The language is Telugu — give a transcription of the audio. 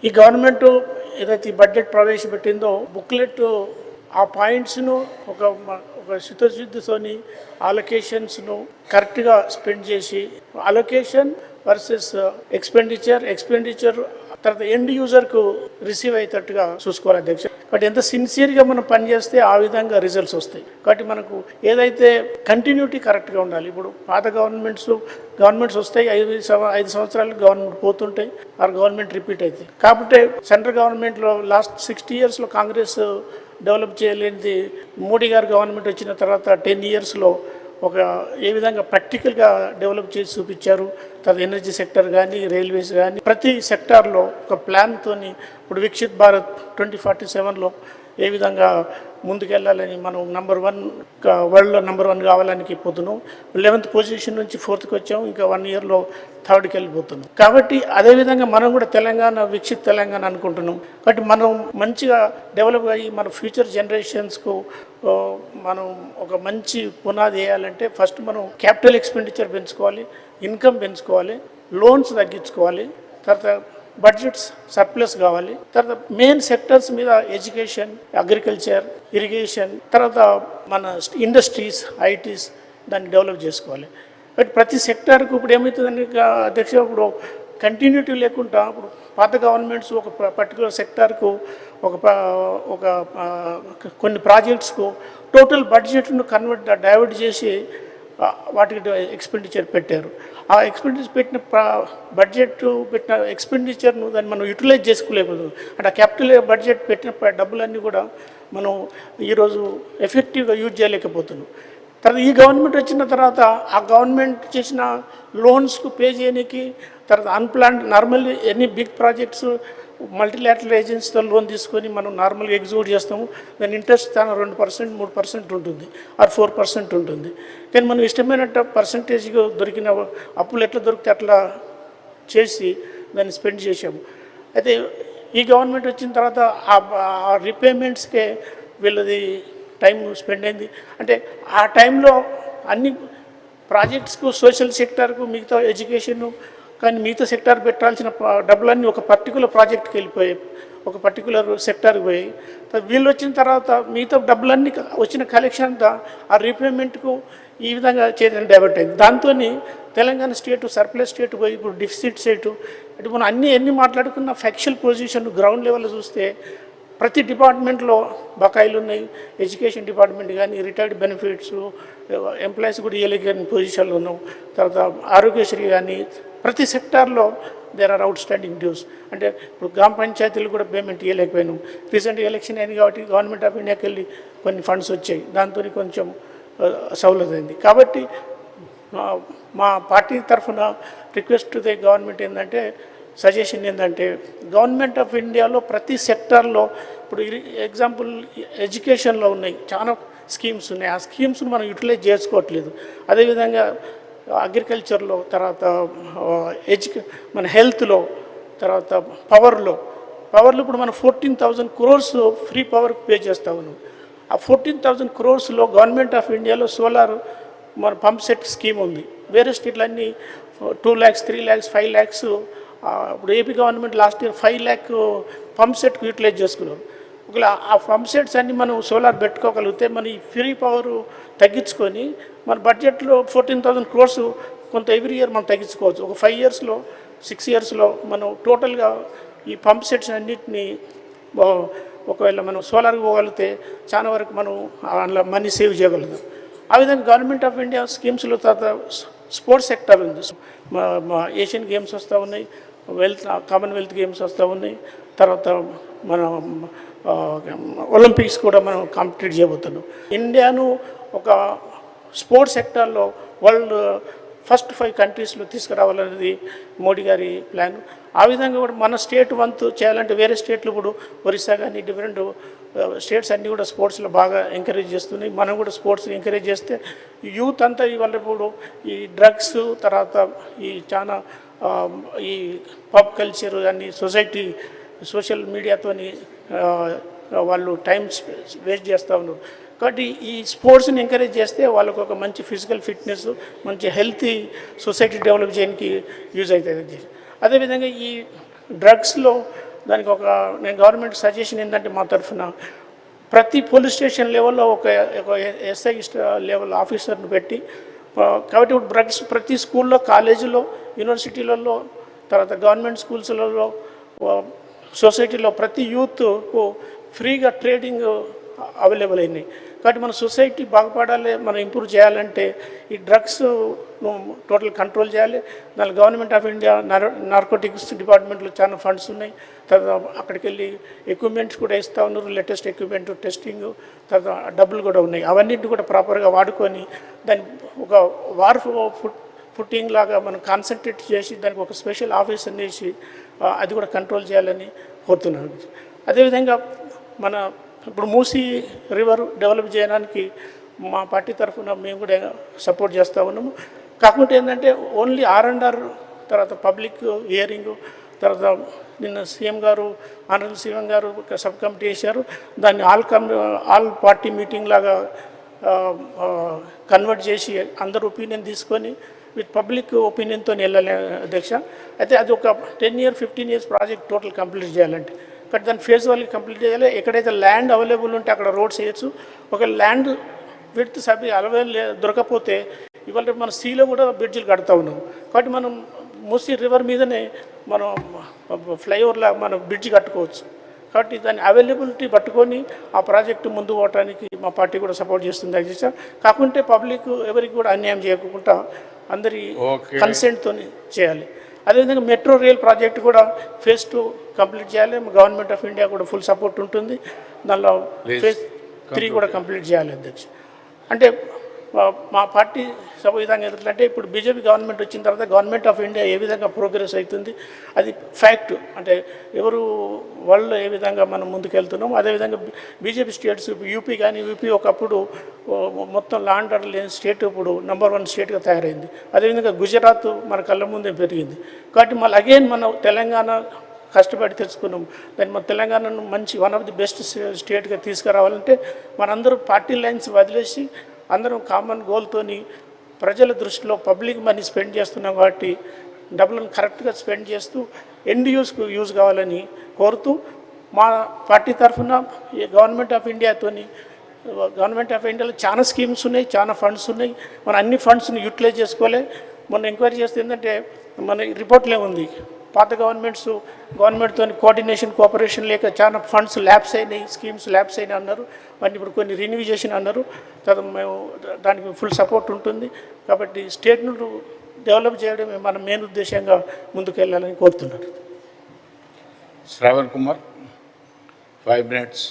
ఈ గవర్నమెంట్ ఏదైతే ఈ బడ్జెట్ ప్రవేశపెట్టిందో బుక్లెట్ ఆ పాయింట్స్ను ఒక శుద్ధతోని అలొకేషన్స్ను కరెక్ట్గా స్పెండ్ చేసి అలొకేషన్ వర్సెస్ ఎక్స్పెండిచర్ తర్వాత ఎండ్ యూజర్కు రిసీవ్ అయ్యేటట్టుగా చూసుకోవాలి అధ్యక్ష. కాబట్టి ఎంత సిన్సియర్గా మనం పనిచేస్తే ఆ విధంగా రిజల్ట్స్ వస్తాయి. కాబట్టి మనకు ఏదైతే కంటిన్యూటీ కరెక్ట్గా ఉండాలి. ఇప్పుడు పాత గవర్నమెంట్స్ వస్తాయి, 5 సంవత్సరాలు గవర్నమెంట్ పోతుంటాయి, ఆ గవర్నమెంట్ రిపీట్ అవుతాయి. కాబట్టి సెంట్రల్ గవర్నమెంట్లో లాస్ట్ 60 ఇయర్స్లో కాంగ్రెస్ డెవలప్ చేయలేనిది మోడీ గారు గవర్నమెంట్ వచ్చిన తర్వాత 10 ఇయర్స్లో ఏ విధంగా ప్రాక్టికల్గా డెవలప్ చేసి చూపించారు. తర్వాత ఎనర్జీ సెక్టర్ కానీ, రైల్వేస్ కానీ, ప్రతి సెక్టార్లో ఒక ప్లాన్తోని ఇప్పుడు వికసిత్ భారత్ 2047లో ఏ విధంగా ముందుకెళ్ళాలని మనం వరల్డ్లో నెంబర్ 1 కావాలని పోతున్నాం. 11th పొజిషన్ నుంచి 4th వచ్చాము, ఇంకా 1 ఇయర్లో 3rdకి వెళ్ళిపోతున్నాం. కాబట్టి అదేవిధంగా మనం కూడా వికసిత్ తెలంగాణ అనుకుంటున్నాం. కాబట్టి మనం మంచిగా డెవలప్ అయ్యి మన ఫ్యూచర్ జనరేషన్స్కు మనం ఒక మంచి పునాది వేయాలంటే ఫస్ట్ మనం క్యాపిటల్ ఎక్స్పెండిచర్ పెంచుకోవాలి, ఇన్కమ్ పెంచుకోవాలి, లోన్స్ తగ్గించుకోవాలి, తర్వాత బడ్జెట్స్ సర్ప్లస్ కావాలి, తర్వాత మెయిన్ సెక్టర్స్ మీద ఎడ్యుకేషన్, అగ్రికల్చర్, ఇరిగేషన్, తర్వాత మన ఇండస్ట్రీస్, ఐటీస్ దాన్ని డెవలప్ చేసుకోవాలి. బట్ ప్రతి సెక్టార్కు ఇప్పుడు ఏమవుతుందని అధ్యక్ష, ఇప్పుడు కంటిన్యూటీ లేకుండా ఇప్పుడు పాత గవర్నమెంట్స్ ఒక పర్టికులర్ సెక్టార్కు కొన్ని ప్రాజెక్ట్స్కు టోటల్ బడ్జెట్ను డైవర్ట్ చేసి వాటికి ఎక్స్పెండిచర్ పెట్టారు. ఆ ఎక్స్పెండిచర్ పెట్టిన ఎక్స్పెండిచర్ను దాన్ని మనం యూటిలైజ్ చేసుకోలేకపోదు. అంటే ఆ క్యాపిటల్ బడ్జెట్ పెట్టిన డబ్బులన్నీ కూడా మనం ఈరోజు ఎఫెక్టివ్గా యూజ్ చేయలేకపోతున్నాం. తర్వాత ఈ గవర్నమెంట్ వచ్చిన తర్వాత ఆ గవర్నమెంట్ చేసిన లోన్స్కు పే చేయడానికి, తర్వాత నార్మల్లీ ఎన్ని బిగ్ ప్రాజెక్ట్స్ మల్టీలాటరల్ ఏజెన్సీతో లోన్ తీసుకొని మనం నార్మల్గా ఎగ్జిక్యూట్ చేస్తాము. దాని ఇంట్రెస్ట్ 2%, 3% ఉంటుంది, ఆర్ 4% ఉంటుంది. కానీ మనం ఇష్టమైన పర్సంటేజ్గా దొరికిన అప్పులు ఎట్లా దొరికితే అట్లా చేసి దాన్ని స్పెండ్ చేసాము. అయితే ఈ గవర్నమెంట్ వచ్చిన తర్వాత ఆ రీపేమెంట్స్కే వీళ్ళది టైం స్పెండ్ అయింది. అంటే ఆ టైంలో అన్ని ప్రాజెక్ట్స్కు, సోషల్ సెక్టార్కు, మిగతా ఎడ్యుకేషను, కానీ మిగతా సెక్టార్ పెట్టాల్సిన డబ్బులన్నీ ఒక పర్టికులర్ ప్రాజెక్ట్కి వెళ్ళిపోయాయి, ఒక పర్టికులర్ సెక్టార్కి పోయాయి. వీళ్ళు వచ్చిన తర్వాత మిగతా డబ్బులన్నీ వచ్చిన కలెక్షన్ అంతా ఆ రీపేమెంట్కు ఈ విధంగా చేయడానికి డైవర్ట్ అయింది. దాంతో తెలంగాణ స్టేటు సర్ప్లస్ స్టేట్ పోయి ఇప్పుడు డిఫిసిట్ స్టేటు. అంటే మనం ఎన్ని మాట్లాడుకున్న ఫ్యాక్చువల్ పొజిషన్ గ్రౌండ్ లెవెల్లో చూస్తే ప్రతి డిపార్ట్మెంట్లో బకాయిలు ఉన్నాయి. ఎడ్యుకేషన్ డిపార్ట్మెంట్ కానీ, రిటైర్డ్ బెనిఫిట్స్, ఎంప్లాయీస్ కూడా ఇవ్వలేని పొజిషన్లో ఉన్నాం. తర్వాత ఆరోగ్యశ్రీ కానీ, ప్రతి సెక్టార్లో there are outstanding dues. అంటే ఇప్పుడు గ్రామ పంచాయతీలు కూడా పేమెంట్ ఇవ్వలేకపోయినాం. రీసెంట్గా ఎలక్షన్ అయింది కాబట్టి గవర్నమెంట్ ఆఫ్ ఇండియాకి వెళ్ళి కొన్ని ఫండ్స్ వచ్చాయి, దాంతో కొంచెం సౌలభ్యం అయింది. కాబట్టి మా పార్టీ తరఫున రిక్వెస్ట్ టు ది గవర్నమెంట్ ఏంటంటే, సజెషన్ ఏంటంటే, గవర్నమెంట్ ఆఫ్ ఇండియాలో ప్రతి సెక్టార్లో ఇప్పుడు ఎగ్జాంపుల్ ఎడ్యుకేషన్లో ఉన్నాయి చాలా స్కీమ్స్ ఉన్నాయి. ఆ స్కీమ్స్ని మనం యూటిలైజ్ చేసుకోవట్లేదు. అదేవిధంగా అగ్రికల్చర్లో, తర్వాత మన హెల్త్లో, తర్వాత పవర్లో ఇప్పుడు మనం 14,000 crores ఫ్రీ పవర్ పే చేస్తూ ఉన్నాం. ఆ 14,000 crores గవర్నమెంట్ ఆఫ్ ఇండియాలో సోలార్ మన పంప్ సెట్ స్కీమ్ ఉంది. వేరే స్టేట్లన్నీ 2 lakhs, 3 lakhs, 5 lakhs. ఇప్పుడు AP government last year 5 lakh pump సెట్కు యూటిలైజ్ చేసుకున్నారు. ఒకవేళ ఆ పంప్ సెట్స్ అన్నీ మనం సోలార్ పెట్టుకోగలిగితే మన ఈ ఫ్రీ పవర్ తగ్గించుకొని మన బడ్జెట్లో 14,000 crores కొంత ఎవ్రీ ఇయర్ మనం తగ్గించుకోవచ్చు. ఒక 5 yearsలో 6 yearsలో మనం టోటల్గా ఈ పంప్ సెట్స్ అన్నింటినీ ఒకవేళ మనం సోలార్కి పోగలిగితే చాలా వరకు మనం అందులో మనీ సేవ్ చేయగలుగుతాం. ఆ విధంగా గవర్నమెంట్ ఆఫ్ ఇండియా స్కీమ్స్లో తర్వాత స్పోర్ట్స్ సెక్టర్ ఉంది. మా ఏషియన్ గేమ్స్ వస్తూ ఉన్నాయి, కామన్వెల్త్ గేమ్స్ వస్తూ ఉన్నాయి, తర్వాత మన ఒలింపిక్స్ కూడా మనం కాంపిటీట్ చేయబోతున్నాం. ఇండియాను ఒక స్పోర్ట్స్ సెక్టార్లో వరల్డ్ ఫస్ట్ 5 countries తీసుకురావాలనేది మోడీ గారి ప్లాన్. ఆ విధంగా కూడా మన స్టేట్ వంతు చేయాలంటే వేరే స్టేట్లు ఇప్పుడు ఒరిస్సా కానీ డిఫరెంట్ స్టేట్స్ అన్నీ కూడా స్పోర్ట్స్లో బాగా ఎంకరేజ్ చేస్తున్నాయి. మనం కూడా స్పోర్ట్స్ని ఎంకరేజ్ చేస్తే యూత్ అంతా ఇవాళ ఇప్పుడు ఈ డ్రగ్స్, తర్వాత ఈ చాలా ఈ పబ్ కల్చర్ అన్ని సోషల్ మీడియాతోని వాళ్ళు టైం వేస్ట్ చేస్తూ ఉన్నారు. కాబట్టి ఈ స్పోర్ట్స్ని ఎంకరేజ్ చేస్తే వాళ్ళకు ఒక మంచి ఫిజికల్ ఫిట్నెస్, మంచి హెల్తీ సొసైటీ డెవలప్ చేయడానికి యూజ్ అవుతుంది. అదేవిధంగా ఈ డ్రగ్స్లో దానికి నేను గవర్నమెంట్ సజెషన్ ఏంటంటే మా తరఫున ప్రతి పోలీస్ స్టేషన్ లెవెల్లో ఒక ఎస్ఐ లెవెల్ ఆఫీసర్ని పెట్టి కాబట్టి ఇప్పుడు డ్రగ్స్ ప్రతి స్కూల్లో, కాలేజీలో, యూనివర్సిటీలలో, తర్వాత గవర్నమెంట్ స్కూల్స్లలో, సొసైటీలో ప్రతి యూత్కు ఫ్రీగా ట్రేడింగ్ అవైలబుల్ అయినాయి. కాబట్టి మన సొసైటీ బాగుపడాలి, మనం ఇంప్రూవ్ చేయాలంటే ఈ డ్రగ్స్ టోటల్ కంట్రోల్ చేయాలి. దాని గవర్నమెంట్ ఆఫ్ ఇండియా నార్కోటిక్స్ డిపార్ట్మెంట్లో చాలా ఫండ్స్ ఉన్నాయి. తర్వాత అక్కడికి వెళ్ళి ఎక్విప్మెంట్స్ కూడా ఇస్తూ ఉన్నారు, లేటెస్ట్ ఎక్విప్మెంట్, టెస్టింగ్, తర్వాత డబ్బులు కూడా ఉన్నాయి. అవన్నింటిని కూడా ప్రాపర్గా వాడుకొని దాన్ని ఒక వార్ ఫుట్టింగ్ లాగా మనం కాన్సన్ట్రేట్ చేసి దానికి ఒక స్పెషల్ ఆఫీస్ అనేసి అది కూడా కంట్రోల్ చేయాలని కోరుతున్నాను. అదేవిధంగా మన ఇప్పుడు మూసీ రివర్ డెవలప్ చేయడానికి మా పార్టీ తరఫున మేము కూడా సపోర్ట్ చేస్తూ ఉన్నాము. కాకుంటే ఏంటంటే ఓన్లీ R&R, తర్వాత పబ్లిక్ హియరింగ్, తర్వాత నిన్న సీఎం గారు, ఆనరబుల్ సీఎం గారు ఒక సబ్ కమిటీ వేశారు. దాన్ని ఆల్ పార్టీ మీటింగ్ లాగా కన్వర్ట్ చేసి అందరు ఒపీనియన్ తీసుకొని విత్ పబ్లిక్ ఒపీనియన్తో వెళ్ళాలి అధ్యక్ష. అయితే అది ఒక 10 years 15 years project total complete చేయాలంటే కాబట్టి దాన్ని ఫేజ్ వాళ్ళకి కంప్లీట్ చేయాలి. ఎక్కడైతే ల్యాండ్ అవైలబుల్ ఉంటే అక్కడ రోడ్స్ వేయచ్చు. ఒక ల్యాండ్ విడ్త్ సభ్య అవైలబుల్ దొరకకపోతే ఇవాళ మన సీలో కూడా బ్రిడ్జిలు కడుతూ ఉన్నాం. కాబట్టి మనం మూసీ రివర్ మీదనే మనం ఫ్లైఓవర్లా మనం బ్రిడ్జ్ కట్టుకోవచ్చు. కాబట్టి దాన్ని అవైలబిలిటీ పట్టుకొని ఆ ప్రాజెక్టు ముందు పోవడానికి మా పార్టీ కూడా సపోర్ట్ చేస్తుంది అధ్యక్ష. కాకుంటే పబ్లిక్ ఎవరికి కూడా అన్యాయం చేయకుండా అందరి కన్సెంట్తో చేయాలి. అదేవిధంగా మెట్రో రైల్ ప్రాజెక్టు కూడా ఫేజ్ 2 కంప్లీట్ చేయాలి. గవర్నమెంట్ ఆఫ్ ఇండియా కూడా ఫుల్ సపోర్ట్ ఉంటుంది. దానిలో ఫేజ్ 3 కూడా కంప్లీట్ చేయాలి అధ్యక్ష. అంటే మా పార్టీ సభ విధంగా ఎదుగుతుందంటే ఇప్పుడు బీజేపీ గవర్నమెంట్ వచ్చిన తర్వాత గవర్నమెంట్ ఆఫ్ ఇండియా ఏ విధంగా ప్రోగ్రెస్ అవుతుంది అది ఫ్యాక్ట్. అంటే ఎవరు వరల్డ్లో ఏ విధంగా మనం ముందుకెళ్తున్నాం అదేవిధంగా బీజేపీ స్టేట్స్ యూపీ కానీ యూపీ ఒకప్పుడు మొత్తం లా అండ్ ఆర్డర్ లేని స్టేట్ ఇప్పుడు నెంబర్ 1 స్టేట్గా తయారైంది. అదేవిధంగా గుజరాత్ మన కళ్ళ ముందే పెరిగింది. కాబట్టి మళ్ళీ అగైన్ మనం తెలంగాణ కష్టపడి తెచ్చుకున్నాం. దాన్ని మన తెలంగాణను మంచి వన్ ఆఫ్ ది బెస్ట్ స్టేట్గా తీసుకురావాలంటే మనందరూ పార్టీ లైన్స్ వదిలేసి అందరం కామన్ గోల్తోని ప్రజల దృష్టిలో పబ్లిక్ మనీ స్పెండ్ చేస్తున్నాం కాబట్టి డబ్బులను కరెక్ట్గా స్పెండ్ చేస్తూ ఎండ్ యూజ్ కావాలని కోరుతూ మా పార్టీ తరఫున గవర్నమెంట్ ఆఫ్ ఇండియాలో చాలా స్కీమ్స్ ఉన్నాయి, చాలా ఫండ్స్ ఉన్నాయి. మన అన్ని ఫండ్స్ని యూటిలైజ్ చేసుకోవాలి. మొన్న ఎంక్వైరీ చేస్తే ఏంటంటే మన రిపోర్ట్లే ఉంది పాత గవర్నమెంట్తో కోఆపరేషన్ లేక చాలా ఫండ్స్ ల్యాబ్స్ అయినాయి, స్కీమ్స్ ల్యాబ్స్ అయినాయి అన్నారు. వాటిని ఇప్పుడు కొన్ని రిన్యూ చేసిన అన్నారు. తర్వాత మేము దానికి ఫుల్ సపోర్ట్ ఉంటుంది. కాబట్టి స్టేట్ను డెవలప్ చేయడమే మన మెయిన్ ఉద్దేశంగా ముందుకు వెళ్ళాలని కోరుతున్నారు. శ్రావణ్ కుమార్ 5 minutes.